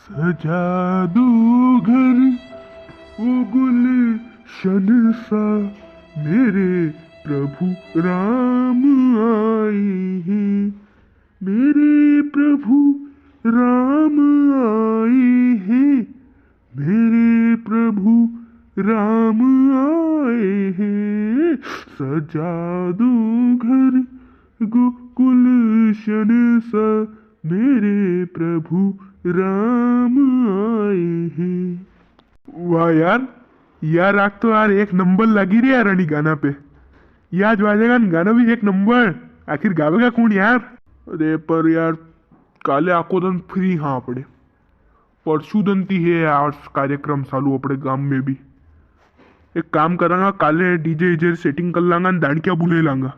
सजा दो घर वो गुलशन सा, मेरे प्रभु राम आए हैं, मेरे प्रभु राम आए हैं, मेरे प्रभु राम आए हैं। सजा दो घर गुलशन सा, मेरे प्रभु राम आए हैं। वाह यार, यार राग तो यार एक नंबर लगी रे यार। आणि गाना पे याद वाजेगा न, गाना भी एक नंबर। आखिर गावेगा कौन यार? अरे पर यार काले आखो दिन फ्री हाँ अपने परसू दनती है यार कार्यक्रम चालू अपने गाम में भी। एक काम करांगा, काले डीजे इजे सेटिंग कर लांगा, दांडिया बुले लांगा।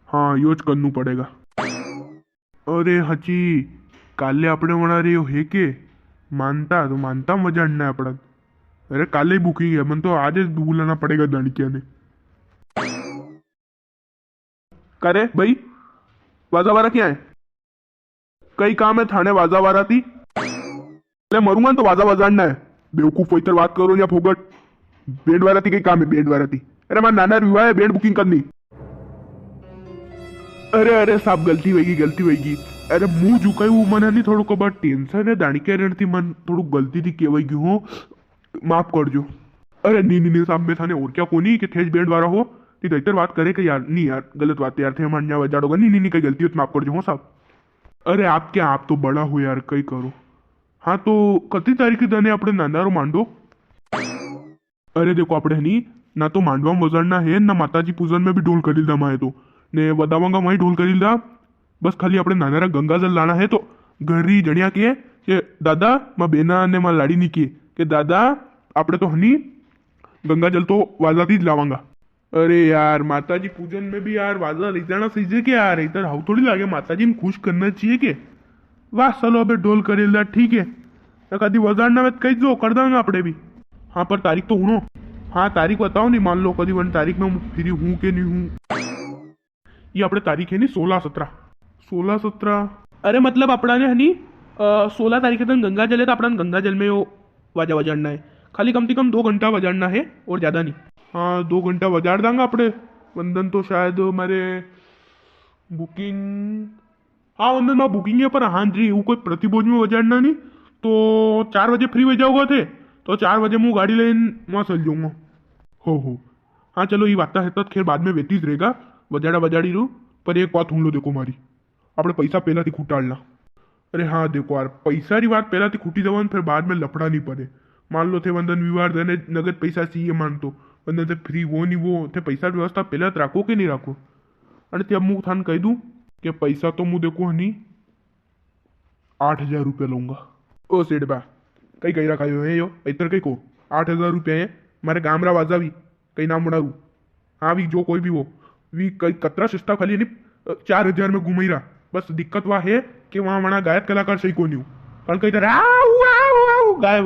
हाँ योच करना पड़ेगा। अरे हची काले अपने म्हणा रे हे के मानता तो मानता मजा है अपना। अरे काले बुकिंग है, मन तो आज बुलाना पड़ेगा दांडिया ने। करे भाई वाजावारा क्या है? कई काम है थाने वाजावारा थी। अरे मरूंगा तो वाजा बजाना है। बेवकूफ इतर बात करो या फोगट। बेड वाला थी कई काम है बेड वाला थी। अरे मैं नाना विवाह है बेड बुकिंग करनी। अरे अरे साहब गलती होगी गलती होगी। अरे मुंह झुकाયું મને नहीं थोड़ो कबर टेंशन है दाणिक्या रणती मन थोड़ू गलती थी केवाई गયું हो, माफ करजो। अरे नहीं साहब मैं थाने और क्या कोनी कि थेज बेड वाला हो ती दैतर बात करे कि यार नहीं यार गलत बात है यार थे मान्या वजाड़ोगा। नहीं कई गलती हो तो माफ करजो हो साहब। अरे आप क्या आप तो बड़ा हो यार कई करो। हाँ तो कती तारीख दने अपने नांदारो मांडो। अरे देखो अपने नहीं ना तो मांडवा वजाड़ना है ना माताजी पूजन में भी ढोल करील दा माए तो ने वदावांगा वहीं ढोल करील दा। बस खाली अपने नानारा गंगाजल लाना है तो घरी जणिया के दादा मां बेना ने मां लाड़ी नी के दादा अपने तो हनी गंगाजल तो वाजाती ज लावांगा। अरे यार माताजी पूजन में भी यार वाजा ले जाना सही के यार इधर हाउ थोड़ी लागे माताजी ने खुश करना चाहिए के। वाह चलो अबे ढोल करेल दा ठीक है कदी वजाड़ना में कही जो कर देंगे अपने भी। हाँ पर तारीख तो हूँ। हाँ तारीख बताओ नहीं मान लो कदी वन तारीख में हूँ फ्री हूँ के नहीं हूँ। ये अपने तारीख है नहीं 16-17। अरे मतलब अपना ने हनी 16 तारीख तक गंगा जल है तो अपना गंगा जल में वो वाजा बजाड़ना है। खाली कम से कम 2 घंटा बजाड़ना है और ज़्यादा नहीं। हाँ 2 घंटा बजाड़ देंगे अपने। वंदन तो शायद हमारे बुकिंग, हाँ वंदन में बुकिंग है पर हाँ जी वो कोई प्रतिभोज में बजाड़ना नहीं तो 4 बजे फ्री हो जाओगे थे तो 4 बजे मैं गाड़ी लेन वहाँ चल जाऊँगा। हो हाँ चलो ये बात है तो खैर बाद में वेती ज रहेगा बजाड़ा बजाड़ी रू। पर एक बात हूँ लो देखो मारी अपने पैसा पहला थी खूटाड़ना। अरे हाँ देखो यार पैसा की बात पहला थी खूटी जवान फिर बाद में लफड़ा नहीं पड़े। मान लो थे वंदन विवाह देने नगद पैसा चाहिए मान तो वंदन थे फ्री वो नहीं वो थे पैसा व्यवस्था पहले राखो कि नहीं राखो। अरे ते अब मुँह थान कह दूँ कि पैसा तो मुँह देखो हनी 8,000 रुपया लूंगा। ओ सेठ बा कई कही रखा है यो इतर कई को 8,000 रुपया है मारे गाम रा वाजा भी कई नाम बनारू। हाँ भी जो कोई भी वो भी कई कतरा सस्ता खाली नहीं 4,000 में घूम ही रहा। बस दिक्कत वह है कि वहाँ वहाँ गायक कलाकार सही को नहीं कारण कई तरह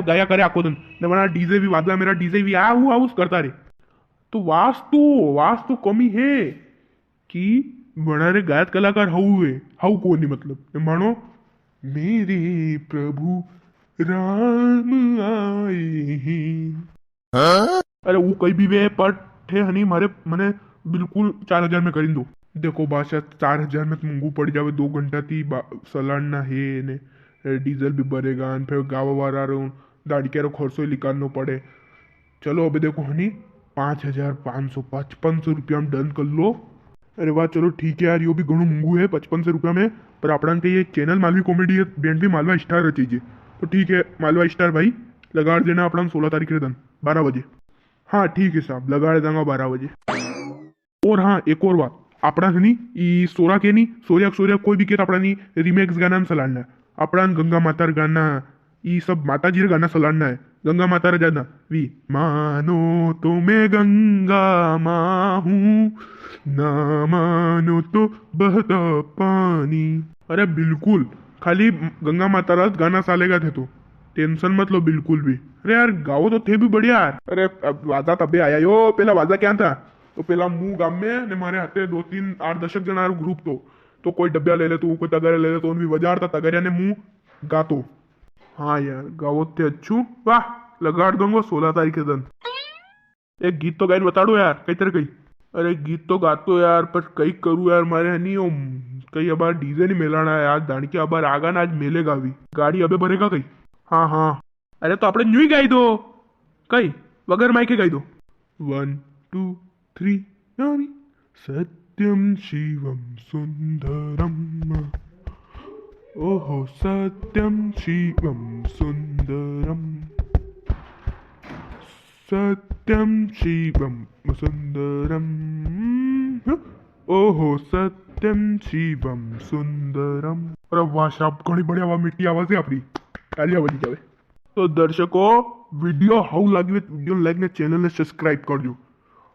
गाया करे आखो दिन ने वहाँ डीजे भी वादा मेरा डीजे भी आऊ करता रे। तो वास्तु वास्तु कमी है कि बड़ा रे गायक कलाकार हाउ को नहीं मतलब मानो मेरे प्रभु राम आए हैं। अरे वो कहीं भी वे पर थे हनी मारे मने बिल्कुल 4,000 में करीन दो। देखो बादशाह 4,000 में तो मंगू पड़ जावे 2 घंटा थी सलाड़ना है ने डीजल भी भरेगा फिर गावा वारा रो दाड़ी के खर्चो निकालना पड़े। चलो अभी देखो हनी 5,555 रुपया में डन कर लो। अरे वाह चलो ठीक है यार यो भी घणो मंगू है 55 रुपया में पर अपना के ये चैनल मालवी कॉमेडी है बैंड भी मालवा स्टार चाहिए तो ठीक है मालवा स्टार भाई लगा देना अपना 16 तारीख के दिन 12 बजे। हाँ ठीक है साहब लगा देंगे 12 बजे। और हाँ एक और बात अपना नहीं ई सोरा के नहीं सोरिया कोई भी के अपना नहीं रिमेक्स गाना सलाड़ना है अपना गंगा माता गाना ये सब माता जी गाना सलाड़ना है। गंगा माता रा जाना वी मानो तो मैं गंगा माँ हूँ ना मानो तो बहता पानी। अरे बिल्कुल खाली गंगा माता रा गाना सालेगा थे तो टेंशन मत लो बिल्कुल भी। अरे यार गाओ तो थे भी बढ़िया यार। अरे अब वाजा तबे आया यो पहला वाजा क्या था तो पहला मुंह गाम में ने मारे हाथे 2-3-8 दशक जना ग्रुप तो कोई डब्बा ले ले तो कोई तगड़े ले ले तो उन भी बजारता तगड़िया ने मुंह गातो हाँ यार गावत थे अच्छू वाह लगाड़ दूंगा 16 तारीख के दिन। एक गीत तो गायन बता दो यार कई तरह कई। अरे गीत तो गातो यार पर कई करूँ यार मारे है नहीं कई अबार डीजे नहीं मिलाना है आज दाणी के अबार आगा ना आज मिलेगा भी गाड़ी अबे भरेगा कई। हाँ हाँ अरे तो આપણે ન્યુ ગાઈ દો કઈ વગર માઇકે ગાઈ દો 1 2 3 सत्यम शिवम सुंदरम ओहो सत्यम शिवम सुंदरम सत्यम शिवम सुंदरम ओहो सत्यम शिवम सुंदरम। अरे वाह साहब घणी बढ़िया आवाज मीठी आवाज है अपनी तालियां बजी जावे। तो दर्शकों वीडियो हाउ लगी वीडियो लाइक ने चैनल ने सब्सक्राइब कर दो।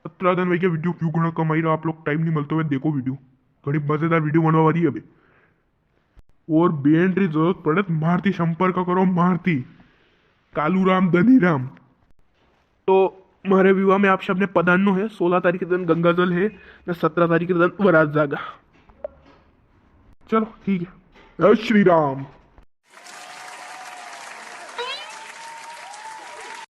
अतरा दिन वही वीडियो क्यों घना कमाई रहा आप लोग टाइम नहीं मिलते हुए देखो वीडियो घनी मजेदार वीडियो बनवा वाली है अभी। और बैंड री जरूरत पड़े तो मारती संपर्क करो मारती कालूराम धनीराम। तो मारे विवाह में आप सबने पधारनो है 16 तारीख के दिन गंगाजल है न 17 तारीख के दिन वरात जागा। चलो ठीक है जय श्री राम।